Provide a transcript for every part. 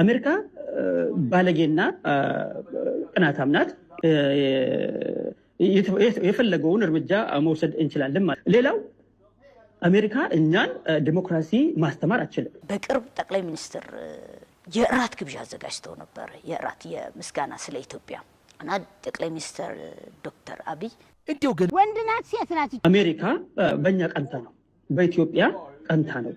አሜሪካ ባለጌና ቅናታም ናት። የፈለገውን እርምጃ መውሰድ እንችላለን ማለት። ሌላው አሜሪካ እኛን ዲሞክራሲ ማስተማር አትችልም። በቅርብ ጠቅላይ ሚኒስትር የራት ግብዣ አዘጋጅተው ነበር። የራት የምስጋና ስለ ኢትዮጵያ እና ጠቅላይ ሚኒስትር ዶክተር አብይ እንዴው ግን ወንድ ናት ሴት ናት? አሜሪካ በእኛ ቀንታ ነው፣ በኢትዮጵያ ቀንታ ነው።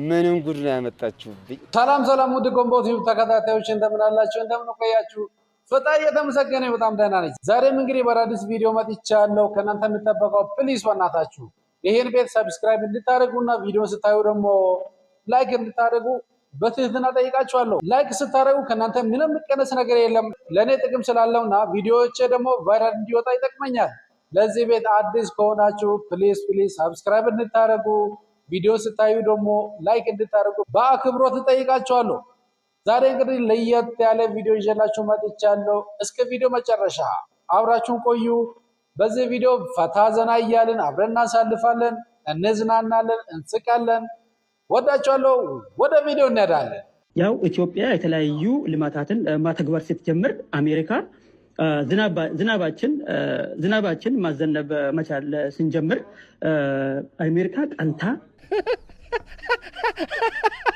ምንም ጉድ ነው ያመጣችሁብኝ። ሰላም ውድ ጎንቦት ዩቲዩብ ተከታታዮች እንደምን አላችሁ? እንደምን ቆያችሁ? ፈጣሪ የተመሰገነ በጣም ደህና ነኝ። ዛሬም እንግዲህ በአዲስ ቪዲዮ መጥቻለሁ። ከእናንተ የሚጠበቀው ፕሊዝ በእናታችሁ ይሄን ቤት ሰብስክራይብ እንድታደርጉና ቪዲዮ ስታዩ ደግሞ ላይክ እንድታደርጉ በትህትና ጠይቃችኋለሁ። ላይክ ስታደርጉ ከእናንተ ምንም የሚቀነስ ነገር የለም፣ ለእኔ ጥቅም ስላለውና ቪዲዮዎቼ ደግሞ ቫይራል እንዲወጣ ይጠቅመኛል። ለዚህ ቤት አዲስ ከሆናችሁ ፕሊዝ ሰብስክራይብ እንድታደርጉ ቪዲዮ ስታዩ ደግሞ ላይክ እንድታደርጉ በአክብሮት እጠይቃችኋለሁ። ዛሬ እንግዲህ ለየት ያለ ቪዲዮ ይዤላችሁ መጥቻለሁ። እስከ ቪዲዮ መጨረሻ አብራችሁን ቆዩ። በዚህ ቪዲዮ ፈታ ዘና እያልን አብረን እናሳልፋለን፣ እንዝናናለን፣ እንስቃለን። ወዳችኋለሁ። ወደ ቪዲዮ እንሄዳለን። ያው ኢትዮጵያ የተለያዩ ልማታትን ማተግበር ስትጀምር አሜሪካ ዝናባችን ማዘነብ መቻል ስንጀምር አሜሪካ ቀንታ።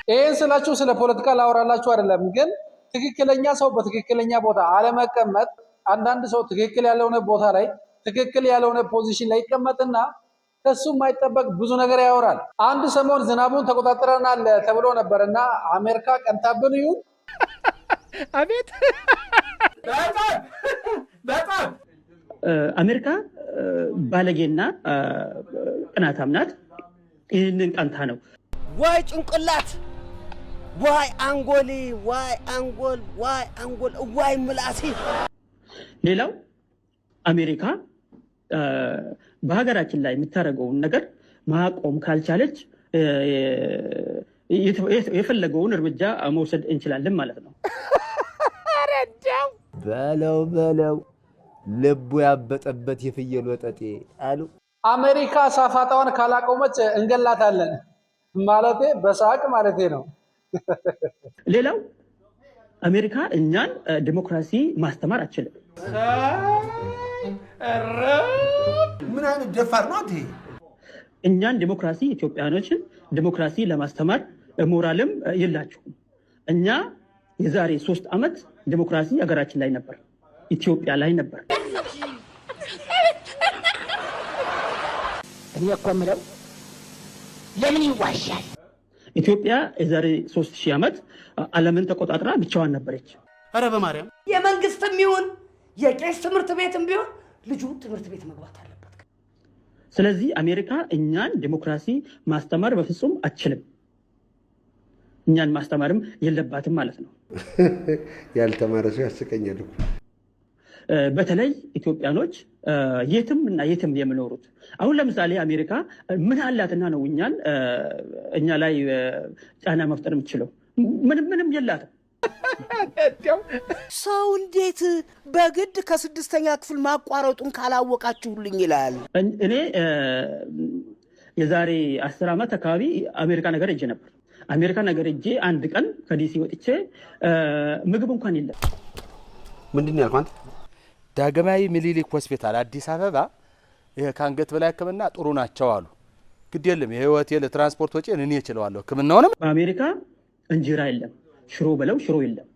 ይህን ስላችሁ ስለ ፖለቲካ ላወራላችሁ አይደለም፣ ግን ትክክለኛ ሰው በትክክለኛ ቦታ አለመቀመጥ፣ አንዳንድ ሰው ትክክል ያልሆነ ቦታ ላይ ትክክል ያልሆነ ፖዚሽን ላይ ይቀመጥና ከሱ የማይጠበቅ ብዙ ነገር ያወራል። አንድ ሰሞን ዝናቡን ተቆጣጥረናል ተብሎ ነበር እና አሜሪካ ቀንታብን ይሁን አቤት በጣም አሜሪካ ባለጌና ቅናታም ናት። ይህንን ቀንታ ነው። ዋይ ጭንቅላት፣ ዋይ አንጎሊ፣ ዋይ አንጎል፣ ዋይ አንጎል፣ ዋይ ምላሲ። ሌላው አሜሪካ በሀገራችን ላይ የምታደርገውን ነገር ማቆም ካልቻለች የፈለገውን እርምጃ መውሰድ እንችላለን ማለት ነው። በለው ልቡ ያበጠበት የፍየል ወጠጤ አሉ። አሜሪካ ሳፋጣዋን ካላቆመች እንገላታለን ማለቴ በሳቅ ማለቴ ነው። ሌላው አሜሪካ እኛን ዲሞክራሲ ማስተማር አትችልም። ምን አይነት ደፋር ነው አንተ! እኛን ዲሞክራሲ ኢትዮጵያኖችን ዲሞክራሲ ለማስተማር ሞራልም የላችሁም። እኛ የዛሬ 3 ዓመት ዲሞክራሲ ሀገራችን ላይ ነበር፣ ኢትዮጵያ ላይ ነበር። እኔ እኮ የምለው ለምን ይዋሻል? ኢትዮጵያ የዛሬ 3000 ዓመት ዓለምን ተቆጣጥራ ብቻዋን ነበረች። አረ በማርያም የመንግስትም ይሁን የቄስ ትምህርት ቤትም ቢሆን ልጁ ትምህርት ቤት መግባት አለበት። ስለዚህ አሜሪካ እኛን ዲሞክራሲ ማስተማር በፍጹም አትችልም። እኛን ማስተማርም የለባትም ማለት ነው። ያልተማረ ሰው ያስቀኛል እኮ። በተለይ ኢትዮጵያኖች የትም እና የትም የሚኖሩት አሁን ለምሳሌ አሜሪካ ምን አላትና ነው እኛ ላይ ጫና መፍጠር የምትችለው? ምንም የላትም። ሰው እንዴት በግድ ከ6ኛ ክፍል ማቋረጡን ካላወቃችሁልኝ ይላል። እኔ የዛሬ 10 ዓመት አካባቢ አሜሪካ ነገር ሄጄ ነበር። አሜሪካ ነገር ሄጄ አንድ ቀን ከዲሲ ወጥቼ ምግብ እንኳን የለም። ምንድን ያልኩህ አንተ? ዳግማዊ ምኒልክ ሆስፒታል አዲስ አበባ ከአንገት በላይ ሕክምና ጥሩ ናቸው አሉ። ግድ የለም የሆቴል ትራንስፖርት ወጪ እኔ እችለዋለሁ። ሕክምናውንም በአሜሪካ እንጀራ የለም፣ ሽሮ በለው ሽሮ የለም፣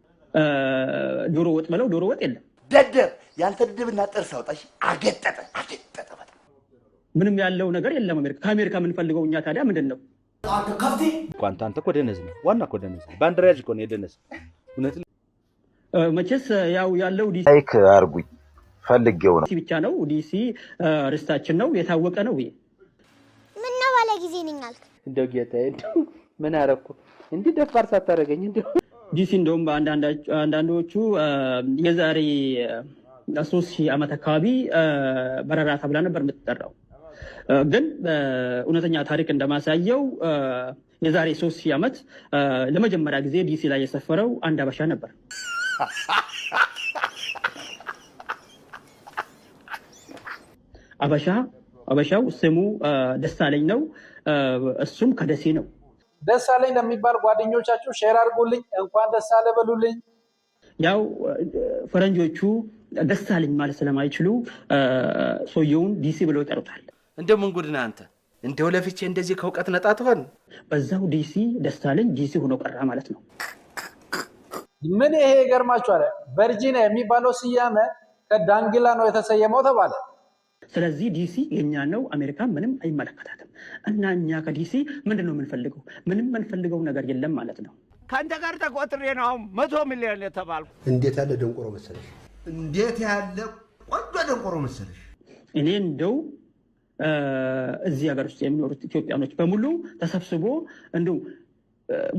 ዶሮ ወጥ በለው ዶሮ ወጥ የለም። ደደብ ያንተ ደደብና ጥርስ አውጣሽ አገጠጠ በጣም ምንም ያለው ነገር የለም አሜሪካ። ከአሜሪካ የምንፈልገው እኛ ታዲያ ምንድን ነው? አንተ እኮ ደነዝ ነው፣ ዋና እኮ ደነዝ ነው። ባንዲራ ያዥ እኮ ነው የደነዝ። እውነት መቼስ ያው ያለው ዲሲ ላይክ አርጉኝ ፈልጌው ነው ብቻ ነው። ዲሲ ርስታችን ነው፣ የታወቀ ነው። ይሄ ምን ነው ባለ ጊዜ ነኝ አልክ? እንደው ጌታዬ እንደው ምን አረኩ እንዲህ ደፋር ሳታረገኝ እንደው ዲሲ እንደውም አንዳንዶቹ የዛሬ 3000 ዓመት አካባቢ በረራ ተብላ ነበር የምትጠራው። ግን እውነተኛ ታሪክ እንደማሳየው የዛሬ 3000 ዓመት ለመጀመሪያ ጊዜ ዲሲ ላይ የሰፈረው አንድ አበሻ ነበር። አበሻው ስሙ ደሳለኝ ነው። እሱም ከደሴ ነው። ደስ አለኝ ለሚባል ጓደኞቻችሁ ሼር አድርጉልኝ፣ እንኳን ደስ አለ በሉልኝ። ያው ፈረንጆቹ ደስ አለኝ ማለት ስለማይችሉ ሰውየውን ዲሲ ብለው ይጠሩታል። እንደው ምን ጉድ ነህ አንተ? እንደው ለፍቼ እንደዚህ ከእውቀት ነጣ ትሆን? በዛው ዲሲ ደስ አለኝ ዲሲ ሆኖ ቀራ ማለት ነው። ምን ይሄ ይገርማችኋል። ቨርጂኒያ የሚባለው ስያሜ ከዳንግላ ነው የተሰየመው ተባለ። ስለዚህ ዲሲ የኛ ነው፣ አሜሪካ ምንም አይመለከታትም። እና እኛ ከዲሲ ምንድነው የምንፈልገው? ምንም የምንፈልገው ነገር የለም ማለት ነው። ከአንተ ጋር ተቆጥሬ ነው አሁን 100 ሚሊዮን የተባልኩ። እንዴት ያለ ደንቆሮ መሰለሽ! እንዴት ያለ ቆንጆ ደንቆሮ መሰለሽ! እኔ እንደው እዚህ ሀገር ውስጥ የሚኖሩት ኢትዮጵያኖች በሙሉ ተሰብስቦ እንደው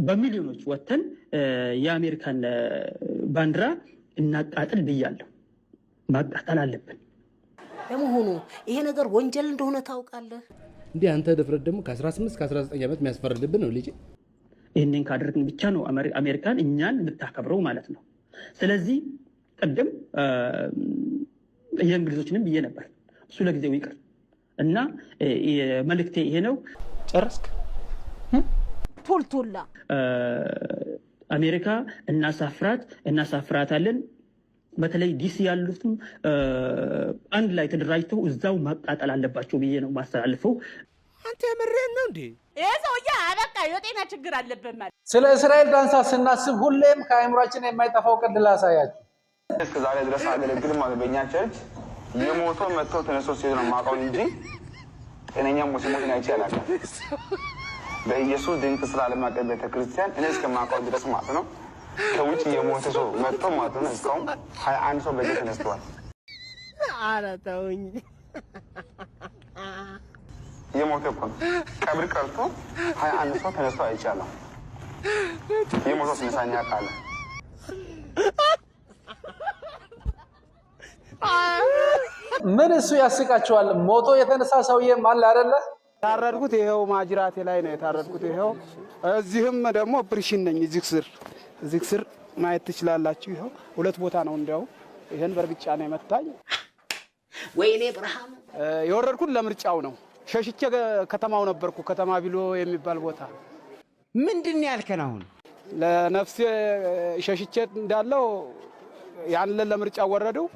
በሚሊዮኖች ወጥተን የአሜሪካን ባንዲራ እናቃጥል ብያለሁ። ማቃጠል አለብን። ለመሆኑ ይሄ ነገር ወንጀል እንደሆነ ታውቃለህ? እንዴ አንተ ድፍረት ደግሞ ከ18 እስከ 19 ዓመት የሚያስፈርድብን ነው ልጅ። ይህንን ካደረግን ብቻ ነው አሜሪካን እኛን የምታከብረው ማለት ነው። ስለዚህ ቅድም የእንግሊዞችንም ብዬ ነበር፣ እሱ ለጊዜው ይቅር እና መልእክቴ ይሄ ነው። ጨረስክ? ቶልቶላ አሜሪካ እናሳፍራታለን። በተለይ ዲሲ ያሉትም አንድ ላይ ተደራጅተው እዛው ማቃጠል አለባቸው ብዬ ነው ማስተላልፈው። አንተ የምሬን ነው እንዴ? ይሄ ሰውዬ አበቃ የጤና ችግር አለበት ማለት። ስለ እስራኤል ዳንሳ ስናስብ ሁሌም ከአእምሯችን የማይጠፋው ቀልድ ላሳያችሁ። እስከ ዛሬ ድረስ አገለግል ማለት በእኛ ቸርች የሞቶ መጥቶ ተነስቶ ሲሄድ ነው የማውቀው እንጂ ጤነኛ ሙስሊሞችን አይቼ አላውቅም። በኢየሱስ ድንቅ ስራ ዓለም አቀፍ ቤተክርስቲያን እኔ እስከማውቀው ድረስ ማለት ነው ከውጭ የሞተ ሰው መጥቶ ማለት ነው እስካሁን 21 ሰው በዚህ ተነስተዋል። ኧረ ተውኝ። የሞተ እኮ ቀብር ቀርቶ 21 ሰው ተነስቶ አይቻለሁ። የሞተው ስንሳኛ ቃለ ምን እሱ ያስቃቸዋል? ሞቶ የተነሳ ሰውዬም አለ አይደለ? ታረድኩት ይሄው ማጅራቴ ላይ ነው የታረድኩት። ይሄው እዚህም ደግሞ ኦፕሬሽን ነኝ። እዚህ ስር ማየት ትችላላችሁ። ይሄው 2 ቦታ ነው እንደው ይሄን በርግጫ ነው የመታኝ። ወይኔ ብርሃኑ የወረድኩት ለምርጫው ነው። ሸሽቼ ከተማው ነበርኩ። ከተማ ቢሎ የሚባል ቦታ። ምንድን ያልከን? አሁን ለነፍሴ ሸሽቼ እንዳለው ያንን ለምርጫው ወረደው።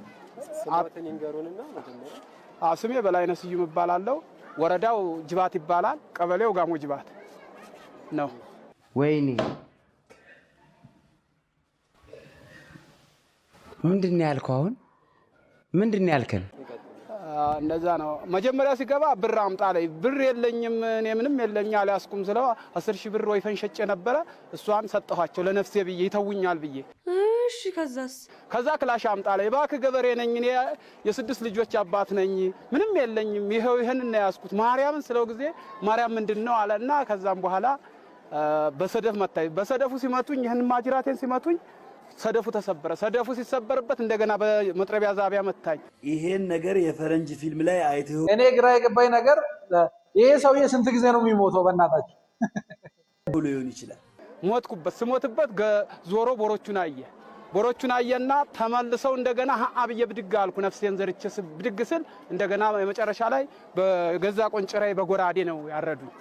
ስሜ በላይነህ ስዩም እባላለሁ። ወረዳው ጅባት ይባላል። ቀበሌው ጋሞ ጅባት ነው። ወይኔ ምንድን ያልከው? አሁን ምንድን ያልከን? እንደዛ ነው። መጀመሪያ ሲገባ ብር አምጣ ላይ ብር የለኝም እኔ ምንም የለኝ አልያዝኩም ስለው 10,000 ብር ወይፈን ሸጬ ነበረ። እሷን ሰጠኋቸው ለነፍሴ ብዬ ይተውኛል ብዬ። እሺ ከዛ ክላሽ አምጣ ላይ እባክህ ገበሬ ነኝ እኔ የ6 ልጆች አባት ነኝ ምንም የለኝም ይሄው ይሄንን ነው ያዝኩት ማርያምን ስለው ጊዜ ማርያም ምንድነው አለና ከዛም በኋላ በሰደፍ መታኝ። በሰደፉ ሲመቱኝ ይሄን ማጅራቴን ሲመቱኝ ሰደፉ ተሰበረ። ሰደፉ ሲሰበርበት እንደገና በመጥረቢያ ዛቢያ መታኝ። ይሄን ነገር የፈረንጅ ፊልም ላይ አይተው እኔ ግራ የገባኝ ነገር ይሄ ሰውዬ ስንት ጊዜ ነው የሚሞተው? በእናታችሁ ሊሆን ይችላል። ሞትኩበት። ስሞትበት ዞሮ ቦሮቹን አየና ተመልሰው እንደገና አብዬ ብድግ አልኩ። ነፍሴን ዘርቼ ብድግ ስል እንደገና የመጨረሻ ላይ በገዛ ቆንጭራይ በጎራዴ ነው ያረዱኝ።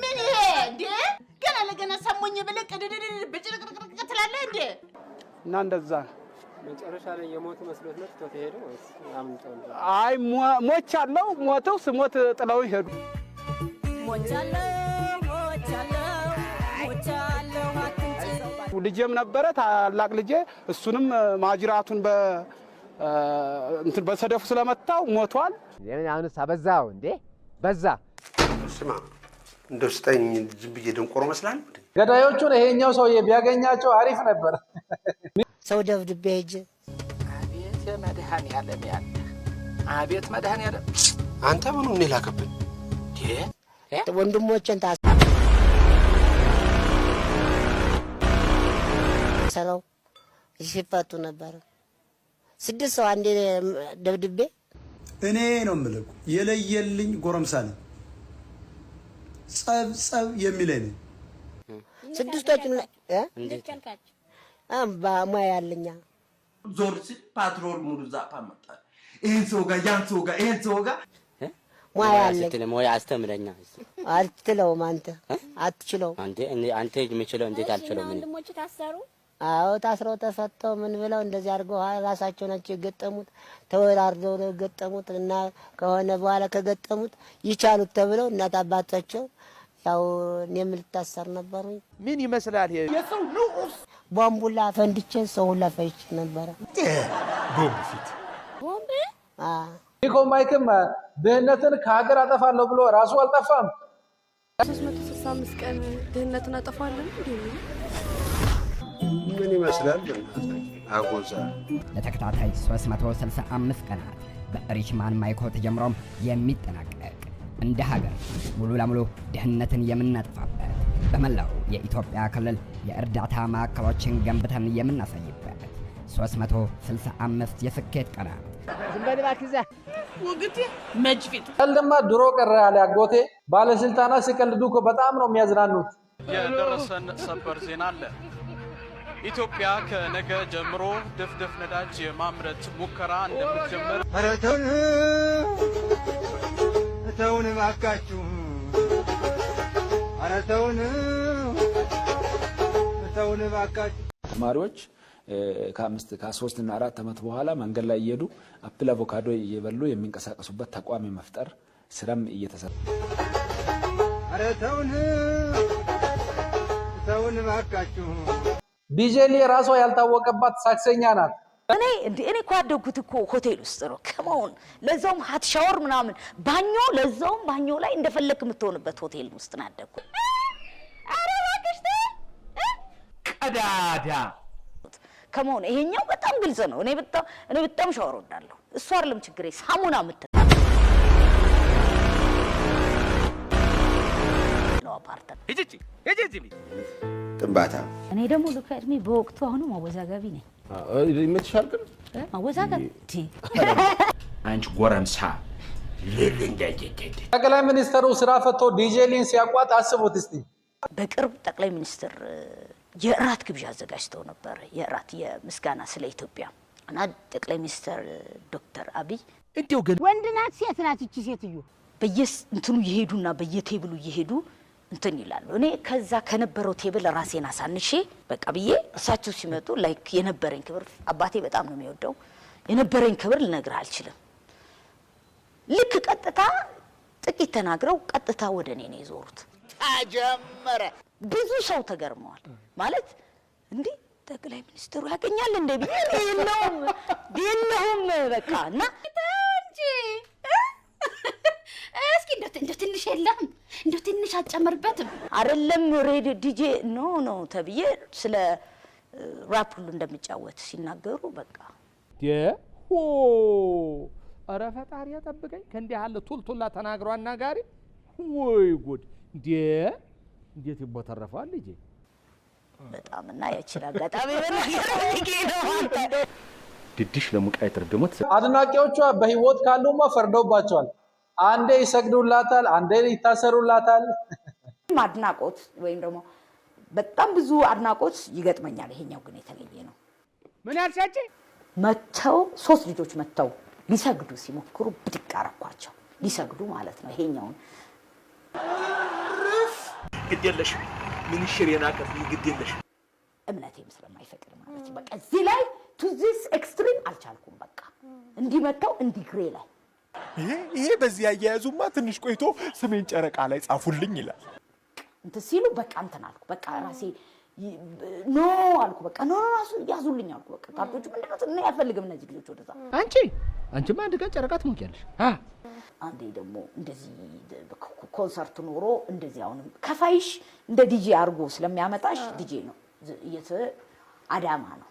ምን ይሄ እንዴ? ገና ለገና ሰሞኝ ብለህ ቅድድድ በጭርቅርቅርቅ ትላለህ እንዴ? እና እንደዛ መጨረሻ ላይ የሞቱ መስሎት ነው ትቶ ሄደ ወይስ አምጣው? አይ ሞቻለሁ። ሞተው ስሞት ጥለው ሄዱ። ልጄም ነበረ ታላቅ ልጄ። እሱንም ማጅራቱን በሰደፉ ስለመታው ሞቷል። ለምን አሁንስ አበዛው እንዴ? በዛ ስማ እንደው ስጠኝ ዝም ብዬ ደንቆሮ መስላል። ገዳዮቹን ይሄኛው ሰውዬ ቢያገኛቸው አሪፍ ነበር። ሰው ደብድቤ ሂጅ። አቤት መድኃኒዓለም ያለ አቤት መድኃኒዓለም። አንተ ምኑን ነው ላከብን? ወንድሞችን ታሰረው ሲፈቱ ነበር። 6 ሰው አንዴ ደብድቤ እኔ ነው የምልህ የለየልኝ ጎረምሳ ነኝ። ጸብ የሚለኝ 6ቶቹን በሙያ ያለኛ ዞር ሲል ፓትሮል ሙሉ ዛፓ መጣ። ይሄን ሰው ጋር ያን ሰው ጋር ይሄን ሰው ጋር ሙያ አለ ሙያ አስተምረኛ አትችለውም አንተ አትችለውም አንተ የምችለው እንዴት አልችለውም ወንድሞች ታሰሩ አዎ ታስረው ተፈተው ምን ብለው እንደዚህ አድርገው ራሳቸው ናቸው የገጠሙት ተወራርደው ነው የገጠሙት እና ከሆነ በኋላ ከገጠሙት ይቻሉት ተብለው እናት አባታቸው ያው እኔም ልታሰር ነበር ምን ይመስላል የሰው ንዑስ ቦምቡላ ፈንድቼ ሰው ሁላ ፈይቼ ነበር ቦምብ ፊት ቦምብ ኒኮ ማይክም ድህነትን ከሀገር አጠፋለሁ ብሎ ራሱ አልጠፋም 365 ቀን ድህነትን አጠፋለሁ እንዴ ምን ይመስላል አጎዛ ለተከታታይ 365 ቀናት በሪችማን ማይኮ ተጀምሮም የሚጠናቀቅ እንደ ሀገር ሙሉ ለሙሉ ድህነትን የምናጠፋበት በመላው የኢትዮጵያ ክልል የእርዳታ ማዕከሎችን ገንብተን የምናሳይበት 365 የስኬት ቀናት ዝምበልባክዛ ወግቲ መጅፊት ቀልድማ ድሮ ቀረ ያለ አጎቴ ባለስልጣናት ሲቀልዱ እኮ በጣም ነው የሚያዝናኑት የደረሰን ሰበር ዜና አለ ኢትዮጵያ ከነገ ጀምሮ ድፍድፍ ነዳጅ የማምረት ሙከራ እንደምትጀምር ተውን እባካችሁ ኧረ ተውን እባካችሁ ተማሪዎች ከ3 እና 4 አመት በኋላ መንገድ ላይ እየሄዱ አፕል አቮካዶ እየበሉ የሚንቀሳቀሱበት ተቋም መፍጠር ስራም እየተሰራ ኧረ ተውን እባካችሁ ዲጄሊ ራሷ ያልታወቀባት ሳክሰኛ ናት እኔ እኮ አደጉት እኮ ሆቴል ውስጥ ነው ከመውን ለዛውም ሀት ሻወር ምናምን ባኞ ለዛውም ባኞ ላይ እንደፈለክ የምትሆንበት ሆቴል ውስጥ ነው ያደጉት አረ እባክሽ ቀዳዳ ከመውን ይሄኛው በጣም ግልጽ ነው እኔ በጣም ሻወር ወዳለሁ እሱ አይደለም ችግሬ ሳሙና ምት ነው አፓርታ እጂ ጥንባታ እኔ ደግሞ ለካድሚ በወቅቱ አሁን ማወዛጋቢ ነኝ ይመችሻል ግን ማወዛጋቢ አንቺ ጎረምሳ ጠቅላይ ሚኒስትሩ ስራ ፈቶ ዲጄሊን ሲያቋት አስቡት እስቲ በቅርብ ጠቅላይ ሚኒስትር የእራት ግብዣ አዘጋጅተው ነበር የእራት የምስጋና ስለ ኢትዮጵያ እና ጠቅላይ ሚኒስትር ዶክተር አብይ እንዴው ግን ወንድ ናት ሴት ናት እቺ ሴትዮ እንትኑ ይሄዱና በየቴብሉ ይሄዱ እንትን ይላሉ እኔ ከዛ ከነበረው ቴብል ራሴን አሳንሼ በቃ ብዬ እሳቸው ሲመጡ ላይክ የነበረኝ ክብር አባቴ በጣም ነው የሚወደው የነበረኝ ክብር ልነግርህ አልችልም ልክ ቀጥታ ጥቂት ተናግረው ቀጥታ ወደኔ ነው የዞሩት ተጀመረ ብዙ ሰው ተገርመዋል ማለት እንዴ ጠቅላይ ሚኒስትሩ ያገኛል እንደ ቢነውም በቃ እና እንጂ እስኪ እንደው ትንሽ የለም እንደው ትንሽ አጨመርበትም አይደለም ሬዲዮ ዲጄ ኖ ተብዬ ስለ ራፕ ሁሉ እንደሚጫወት ሲናገሩ በቃ ሆ አረ ፈጣሪ ያጠብቀኝ ከእንዲህ ያለ ቱልቱላ ተናግሮ አናጋሪ ወይ ጉድ እንዴት ይቦተረፋል ልጄ በጣም እና ያቺን አጋጣሚ በነገር ነው ድድሽ ለሙቃይት ረገሞት አድናቂዎቿ በህይወት ካሉማ ፈርዶባቸዋል አንዴ ይሰግዱላታል አንዴ ይታሰሩላታል አድናቆት ወይም ደግሞ በጣም ብዙ አድናቆት ይገጥመኛል ይሄኛው ግን የተለየ ነው ምን ያልሻጭ መተው 3 ልጆች መተው ሊሰግዱ ሲሞክሩ ብድቅ አረኳቸው ሊሰግዱ ማለት ነው ይሄኛውን ግዴለሽ ምን ሽሬና ከፍ ግዴለሽ እምነቴም ስለማይፈቅድ ማለት በቃ እዚህ ላይ to this extreme አልቻልኩም በቃ እንዲመጣው እንዲግሬ ላይ ይሄ በዚህ ያያዙማ ትንሽ ቆይቶ ስሜን ጨረቃ ላይ ጻፉልኝ ይላል እንት ሲሉ በቃ እንትን አልኩ በቃ ራሴ ኖ አልኩ በቃ ኖ ራሱ ያዙልኝ አልኩ በቃ ታርቶቹ ምንድነው ነው ያፈልግም እነዚህ ልጆች ወደዛ አንቺማ አንድ ቀን ጨረቃ ትሞቂያለሽ አንዴ ደግሞ እንደዚህ ኮንሰርት ኖሮ እንደዚህ አሁንም ከፋይሽ እንደ ዲጄ አርጎ ስለሚያመጣሽ ዲጄ ነው አዳማ ነው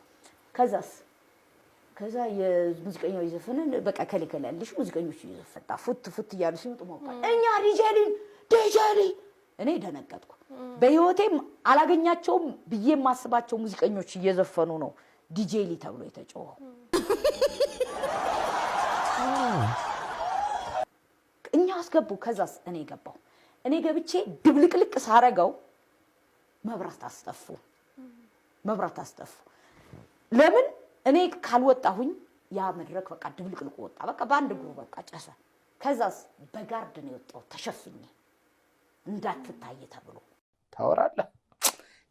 ከዛ የሙዚቀኛው ይዘፈንን በቃ ከለከለልሽ ሙዚቀኞች ይዘፈጣ ፉት እያሉ ሲመጡ ሞቃል እኛ ዲጄሊ እኔ ደነገጥኩ በህይወቴም አላገኛቸውም ብዬ ማስባቸው ሙዚቀኞች እየዘፈኑ ነው ዲጄሊ ተብሎ የተጫወው እኛ አስገቡ ከዛስ እኔ ገባው እኔ ገብቼ ድብልቅልቅ ሳረጋው መብራት አስጠፉ ለምን እኔ ካልወጣሁኝ ያ መድረክ በቃ ድብልቅልቁ ወጣ። በቃ በአንድ እግሩ በቃ ጨሰ። ከዛስ በጋርድ ነው የወጣው ተሸፍኜ እንዳትታይ ተብሎ። ታወራለህ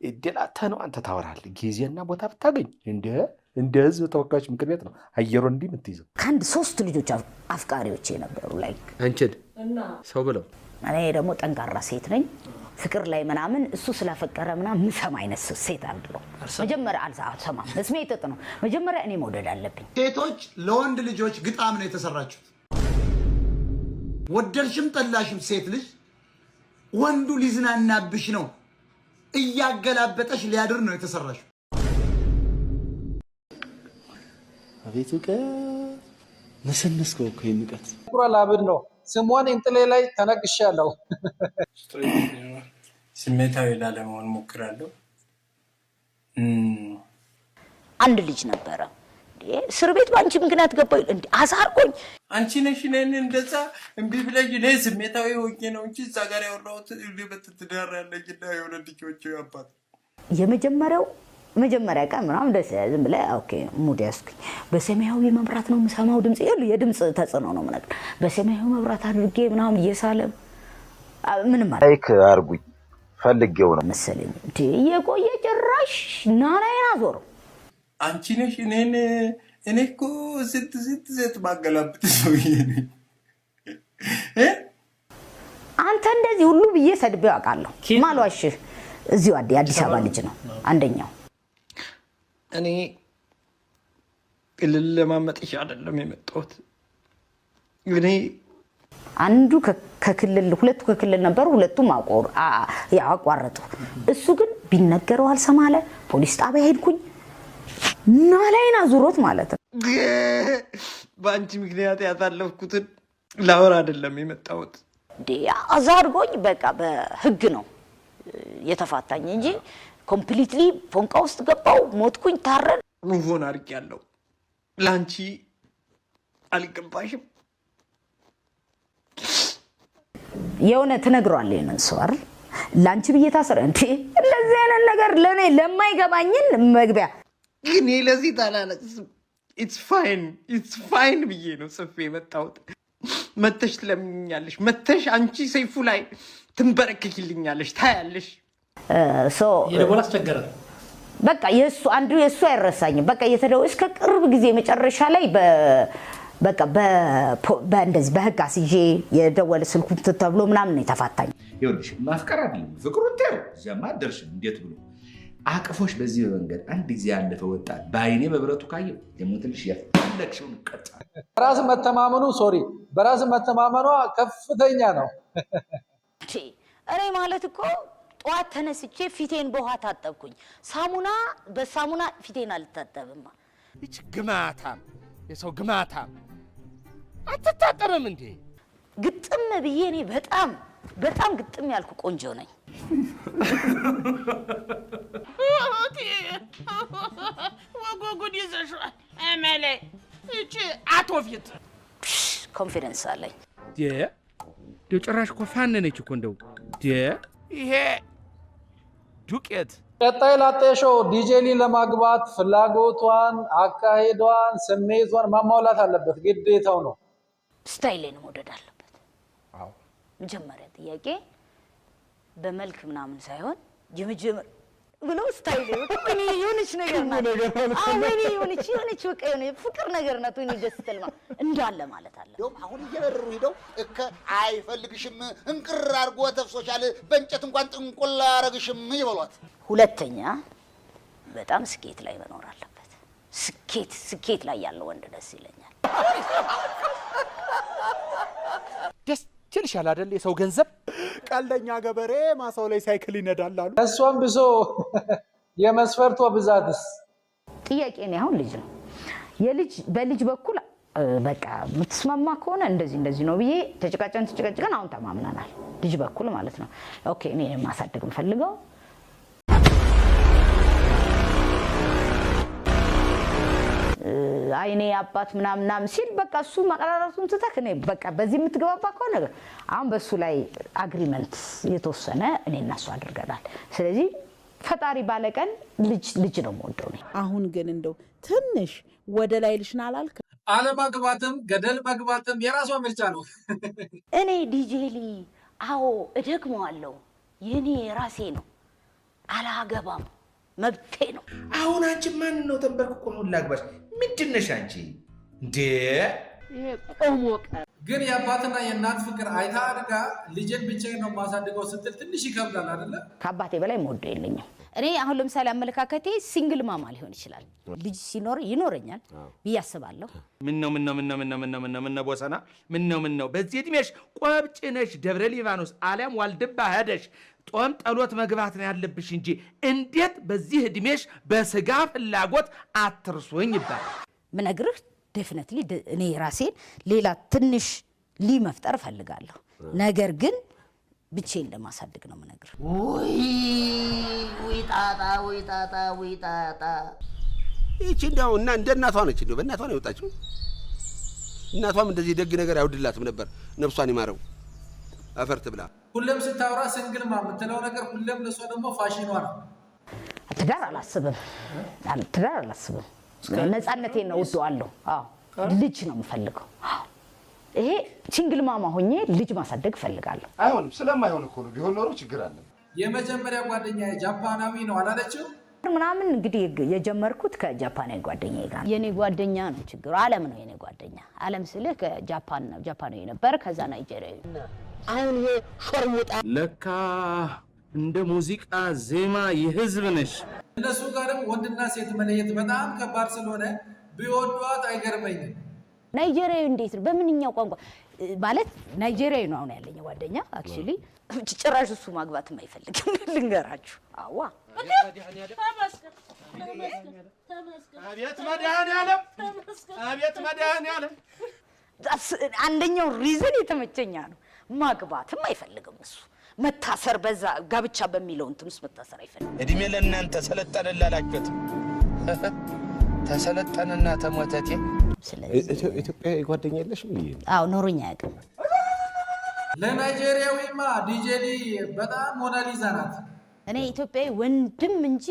እድላተህ ነው አንተ ታወራለህ። ጊዜና ቦታ ብታገኝ እንደ ህዝብ ተወካዮች ምክር ቤት ነው አየሩ እንዲህ የምትይዘው። ከአንድ 3 ልጆች አፍቃሪዎቼ ነበሩ ላይ አንቺን ሰው ብለው። እኔ ደግሞ ጠንካራ ሴት ነኝ። ፍቅር ላይ ምናምን እሱ ስላፈቀረ ምናምን ምሰማ አይነት ሴት አይደለሁም። መጀመሪያ አልሰማም። መስሜ ጥጥ ነው። መጀመሪያ እኔ መውደድ አለብኝ። ሴቶች ለወንድ ልጆች ግጣም ነው የተሰራችሁት። ወደድሽም ጠላሽም ሴት ልጅ ወንዱ ሊዝናናብሽ ነው፣ እያገላበጠሽ ሊያድር ነው የተሰራችው። አቤቱ ነሰነስከው እኮ ይንቀት ቁራል አብድ ነው። ስሟን እንጥሌ ላይ ተነቅሻለሁ። ስሜታዊ ላለመሆን ሞክራለሁ። አንድ ልጅ ነበረ እስር ቤት ባንቺ ምክንያት ገባው እንዴ አሳርቆኝ። አንቺ ነሽ ነን እንደዛ እምቢ ብለሽ እኔ ስሜታዊ ሆኜ ነው እንጂ እዛ ጋር ያወራሁት በትዳር ያለኝና የሆነ ልጆች አባት መጀመሪያ ቀን ምናምን ደስ ዝም ብለ ኦኬ ሙድ ያስኩኝ። በሰማያዊ መብራት ነው የምሰማው ድምጽ የድምጽ ተጽዕኖ ነው ማለት በሰማያዊ መብራት አድርጌ ምናምን እየሳለም ምንም ማለት ላይክ አርጉኝ ፈልጌው ነው መሰለኝ እንዴ የቆየ ጭራሽ ናላይና ዞር። አንቺ ነሽ እኔ እኮ ስት ማገላብጥ ነው ይሄኔ አንተ እንደዚህ ሁሉ ብዬ ሰድቤው አውቃለሁ። ማሏሽ እዚሁ አዲስ አበባ ልጅ ነው አንደኛው። እኔ ቅልል ለማመጥሽ አይደለም የመጣሁት። እኔ አንዱ ከክልል ሁለቱ ከክልል ነበሩ፣ ሁለቱም አቋረጡ። እሱ ግን ቢነገረው አልሰማለ። ፖሊስ ጣቢያ ሄድኩኝ ናላይና ዙሮት ማለት ነው። በአንቺ ምክንያት ያሳለፍኩትን ላወራ አይደለም የመጣሁት። አዛርጎኝ በቃ በህግ ነው የተፋታኝ እንጂ ኮምፕሊትሊ ፎንቃ ውስጥ ገባው ሞትኩኝ ታረን ሙቮን አድርጌያለሁ። ላንቺ አልገባሽም። የሆነ ትነግሯል የነሱ አይደል ላንቺ ብዬ ታሰረ እንዴ እንደዚህ አይነት ነገር ለኔ ለማይገባኝን መግቢያ ግን ለዚህ ታላለቅስም። ኢትስ ፋይን ብዬ ነው ጽፌ የመጣሁት። መተሽ ትለምኛለሽ፣ መተሽ አንቺ ሰይፉ ላይ ትንበረከኪልኛለሽ፣ ታያለሽ። የደወል አስቸገረ። በቃ የሱ አይረሳኝም። በቃ የተደው እስከ ቅርብ ጊዜ መጨረሻ ላይ በቃ በእንደዚህ በህግ አስይዤ የደወለ ስልኩን ተብሎ ምናምን ነው የተፋታኝ። ይኸውልሽ ማፍቀር አይደለም ፍቅሩን ተው እዚያማ አደርሽም። እንዴት ብሎ አቅፎሽ በዚህ መንገድ አንድ ጊዜ ያለፈ ወጣት በአይኔ በብረቱ ካየው የሞትልሽ ያፈለግሽውን ቀጣ። በራስ መተማመኗ ከፍተኛ ነው። እኔ ማለት እኮ ጠዋት ተነስቼ ፊቴን በውሃ ታጠብኩኝ። በሳሙና ፊቴን አልታጠብማ። እቺ ግማታም የሰው ግማታም አትታጠብም እንዴ? ግጥም ብዬ እኔ በጣም ግጥም ያልኩ ቆንጆ ነኝ። ወጎጉድ ይዘሽዋል አመለ እቺ አቶፊት ኮንፊደንስ አለኝ። ጭራሽ እኮ ፋነነች እኮ እንደው ይሄ ዱቄት። ቀጣይ ላጤሾው ዲጄሊ ለማግባት ፍላጎቷን፣ አካሄዷን፣ ስሜቷን ማሟላት አለበት፣ ግዴታው ነው። ስታይሌን መውደድ አለበት። መጀመሪያ ጥያቄ በመልክ ምናምን ሳይሆን የመጀመር ብሎ ስታይሌ እኔ የሆነች ነገር ናት። አሁን የሆነች በቃ የሆነ ፍቅር ነገር ናት። እኔ ደስ ትልማ እንዳለ ማለት አለ። አሁን እየበረሩ ሄደው አይፈልግሽም እንቅር አድርጎ ተፍሶሻል፣ በእንጨት እንኳን ጥንቁል አያረግሽም ይበሏት። ሁለተኛ በጣም ስኬት ላይ መኖር አለበት። ስኬት ላይ ያለው ወንድ ደስ ይለኛል። ደስ ይልሻል አይደል? የሰው ገንዘብ ቀልደኛ ገበሬ ማሳው ላይ ሳይክል ይነዳል አሉ። እሷም ብሶ የመስፈርቷ ብዛትስ ጥያቄ ነው። አሁን ልጅ ነው በልጅ በኩል በቃ የምትስማማ ከሆነ እንደዚህ ነው ብዬ ተጨቃጭቀን አሁን ተማምናናል። ልጅ በኩል ማለት ነው። ኦኬ እኔ ማሳደግ የምፈልገው አይኔ አባት ምናምን ሲል በቃ እሱ ማቀራራቱን ትተክ እኔ በቃ በዚህ የምትገባባ ከሆነ አሁን በሱ ላይ አግሪመንት የተወሰነ እኔ እና እሱ አድርገናል። ስለዚህ ፈጣሪ ባለቀን ልጅ ነው የምወደው ነኝ። አሁን ግን እንደው ትንሽ ወደ ላይ ልሽና አላልክ? አለማግባትም ገደል መግባትም የራሷ ምርጫ ነው። እኔ ዲጄሊ አዎ እደግመዋለሁ፣ የኔ ራሴ ነው፣ አላገባም፣ መብቴ ነው። አሁን አንቺ ማን ነው ተንበርክኮ ነው ላግባሽ? ምንድነሽ አንቺ እንዴ? ይሄ ቆሞቀ ግን የአባትና የእናት ፍቅር አይታ አድጋ ልጄን ብቻዬን ነው ማሳድገው ስትል ትንሽ ይከብዳል አይደለ? ከአባቴ በላይ መወደው የለኝም። እኔ አሁን ለምሳሌ አመለካከቴ ሲንግል ማማ ሊሆን ይችላል። ልጅ ሲኖር ይኖረኛል ብዬ አስባለሁ። ምን ቦሰና ምን ነው በዚህ እድሜሽ ቆብጭ ነሽ ደብረ ሊባኖስ አሊያም ዋልድባ ሄደሽ ጦም ጸሎት መግባት ነው ያለብሽ እንጂ እንዴት በዚህ እድሜሽ በስጋ ፍላጎት አትርሱኝ ይባል። ምነግርህ ዴፊኒትሊ እኔ ራሴን ሌላ ትንሽ መፍጠር ፈልጋለሁ። ነገር ግን ብቻዬን ለማሳደግ ነው ምነግርህ። ወይ ጣጣ ይቺ እንደው እና እንደ እናቷ ነች። እንደው በእናቷ ነው የወጣችው። እናቷም እንደዚህ ደግ ነገር ያውድላትም ነበር። ነፍሷን ይማረው አፈርት ብላ ሁሌም ስታወራ ሲንግል ማም የምትለው ነገር ሁሌም ለሷ ደግሞ ፋሽኗ ነው። ትዳር አላስብም። ነፃነቴን ነው እወደዋለሁ። ልጅ ነው የምፈልገው። ይሄ ሲንግል ማማ ሆኜ ልጅ ማሳደግ ፈልጋለሁ። አይሆንም። ስለማይሆን እኮ ነው። ቢሆን ኖሮ ችግር አለ። የመጀመሪያ ጓደኛዬ ጃፓናዊ ነው አላለችው? ምናምን እንግዲህ የጀመርኩት ከጃፓናዊ ጓደኛዬ ጋር። የኔ ጓደኛ ነው ችግሩ። ዓለም ነው የኔ ጓደኛ። ዓለም ስልህ ከጃፓን ነው። ጃፓናዊ ነበር፣ ከዛ ናይጄሪያዊ። አሁን ይሄ ሾርሙጣ ለካ እንደ ሙዚቃ ዜማ የህዝብ ነሽ። እነሱ ጋርም ወንድና ሴት መለየት በጣም ከባድ ስለሆነ ቢወዷት አይገርመኝም። ናይጄሪያዊ እንዴት ነው? በምንኛው ቋንቋ ማለት ናይጄሪያዊ ነው አሁን ያለኝ ጓደኛ። አክቹሊ ጭራሽ እሱ ማግባትም አይፈልግም ልንገራችሁ። አዋ አቤት መድኃኒዓለም አንደኛው ሪዝን የተመቸኛ ነው። ማግባትም አይፈልግም እሱ። መታሰር በዛ ጋብቻ በሚለው እንትን ውስጥ መታሰር አይፈልግም። እድሜ ለእናንተ ሰለጠነ ላላችሁት ተሰለጠነና ተሞተቴ። ኢትዮጵያ ጓደኛ የለሽም? አዎ ኖሮኛ ያውቅም። ለናይጄሪያዊማ ዲጄሊ በጣም ሞናሊዛ ናት። እኔ ኢትዮጵያዊ ወንድም እንጂ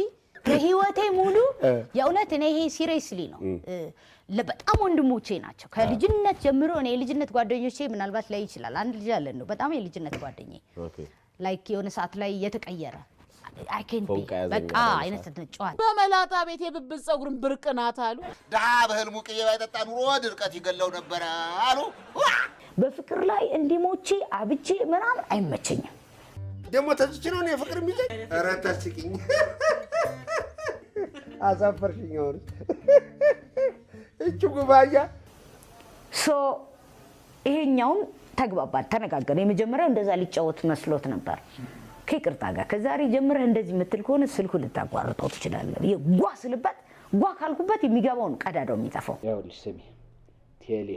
በህይወቴ ሙሉ የእውነት እኔ ይሄ ሲሪየስሊ ነው። በጣም ወንድሞቼ ናቸው ከልጅነት ጀምሮ። እኔ የልጅነት ጓደኞቼ ምናልባት ላይ ይችላል አንድ ልጅ አለን ነው በጣም የልጅነት ጓደኛዬ ላይክ የሆነ ሰዓት ላይ የተቀየረ በቃ አይነት ጨዋታ በመላጣ ቤት የብብት ፀጉርን ብርቅ ናት አሉ። ድሃ በህልሙ ቅቤ ባይጠጣ ኑሮ ድርቀት ይገለው ነበር አሉ። በፍቅር ላይ እንዲሞቼ አብቼ ምናምን አይመቸኝም። ደግሞ ተዝች ነው የፍቅር የሚዘኝ። ኧረ ታስቂኝ፣ አሳፈርሽኝ። አሁን እቹ ጉባያ ይሄኛውን ተግባባን፣ ተነጋገርን። የመጀመሪያው እንደዛ ሊጫወት መስሎት ነበር ከይቅርታ ጋር። ከዛሬ ጀምረህ እንደዚህ የምትል ከሆነ ስልኩ ልታቋርጠው ትችላለህ። ጓ ስልበት ጓ ካልኩበት የሚገባውን ቀዳዳው የሚጠፋው። ይኸውልሽ ስሚ፣ ቴሌ፣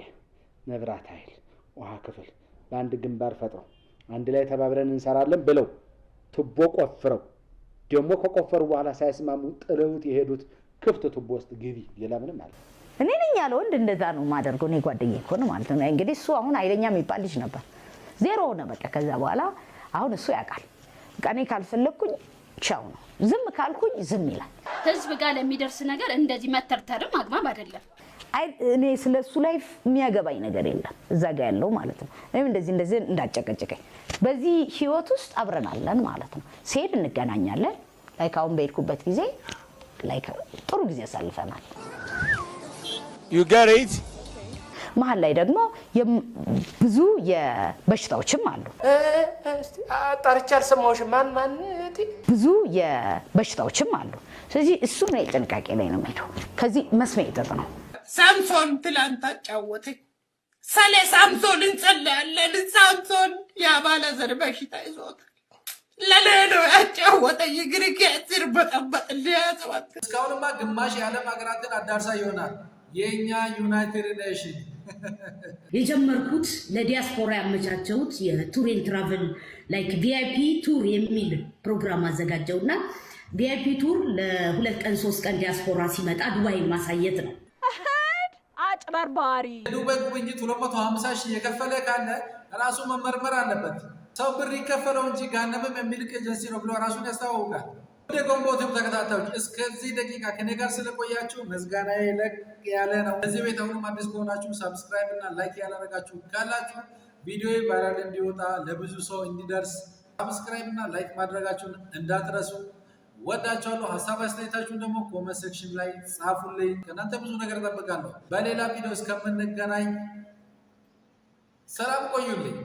መብራት ኃይል፣ ውሃ ክፍል በአንድ ግንባር ፈጥረው አንድ ላይ ተባብረን እንሰራለን ብለው ቱቦ ቆፍረው ደግሞ ከቆፈሩ በኋላ ሳይስማሙ ጥለውት የሄዱት ክፍት ቱቦ ውስጥ ግቢ። ሌላ ምንም አለ እኔ ነኝ ያለው ወንድ እንደዛ ነው ማደርገው። እኔ ጓደኛዬ እኮ ነው ማለት ነው። እንግዲህ እሱ አሁን ኃይለኛ የሚባል ልጅ ነበር፣ ዜሮ ሆነ በቃ። ከዛ በኋላ አሁን እሱ ያውቃል። እኔ ካልፈለኩኝ ቻው ነው፣ ዝም ካልኩኝ ዝም ይላል። ህዝብ ጋር ለሚደርስ ነገር እንደዚህ መተርተርም አግባብ አይደለም። እኔ ስለሱ ላይፍ የሚያገባኝ ነገር የለም እዛ ጋር ያለው ማለት ነው። እኔም እንደዚህ እንዳጨቀጨቀኝ በዚህ ህይወት ውስጥ አብረናለን ማለት ነው። ሲሄድ እንገናኛለን። ላይክ አሁን በሄድኩበት ጊዜ ላይክ ጥሩ ጊዜ አሳልፈናል። you get it መሀል ላይ ደግሞ ብዙ የበሽታዎችም አሉ። እስቲ አጣርቻ አልሰማሁሽም። ማን ብዙ የበሽታዎችም አሉ። ስለዚህ እሱ ነው ጥንቃቄ ላይ ነው የምሄደው። ከዚህ መስመር ይጠጥ ነው። ሳምሶን ትላንት አጫወተኝ። ሰሌ ሳምሶን እንጸልያለን። ሳምሶን ያባለ ዘር በሽታ ይዞታል። ለሌሎ ያጫወተኝ ግሪክ ያጽር በጠበጥ ሊያዘዋት እስካሁንማ ግማሽ የዓለም ሀገራትን አዳርሳ ይሆናል የኛ ዩናይትድ ኔሽን። የጀመርኩት ለዲያስፖራ ያመቻቸውት የቱር ኤንድ ትራቨል ላይክ ቪአይፒ ቱር የሚል ፕሮግራም አዘጋጀውና ቪአይፒ ቱር ለ2 ቀን 3 ቀን ዲያስፖራ ሲመጣ ዱባይን ማሳየት ነው። አጭበርባሪ ዱባይ ጉብኝት 250 ሺህ የከፈለ ካለ ራሱ መመርመር አለበት። ሰው ብር ይከፈለው እንጂ ጋነብም የሚልክ ኤጀንሲ ነው ብሎ ራሱን ያስተዋውቃል። ወደ ኮምቦ ቲዩብ ተከታታዮች እስከዚህ ደቂቃ ከኔ ጋር ስለቆያችሁ ምስጋናዬ ለቅ ያለ ነው። እዚህ ቤት አሁንም አዲስ ከሆናችሁ ሰብስክራይብ እና ላይክ ያላረጋችሁ ካላችሁ ቪዲዮ ቫይራል እንዲወጣ ለብዙ ሰው እንዲደርስ ሰብስክራይብ እና ላይክ ማድረጋችሁን እንዳትረሱ። ወዳችኋለሁ። ሀሳብ አስተያየታችሁን ደግሞ ኮመንት ሴክሽን ላይ ጻፉልኝ። ከእናንተ ብዙ ነገር እጠብቃለሁ። በሌላ ቪዲዮ እስከምንገናኝ ሰላም ቆዩልኝ።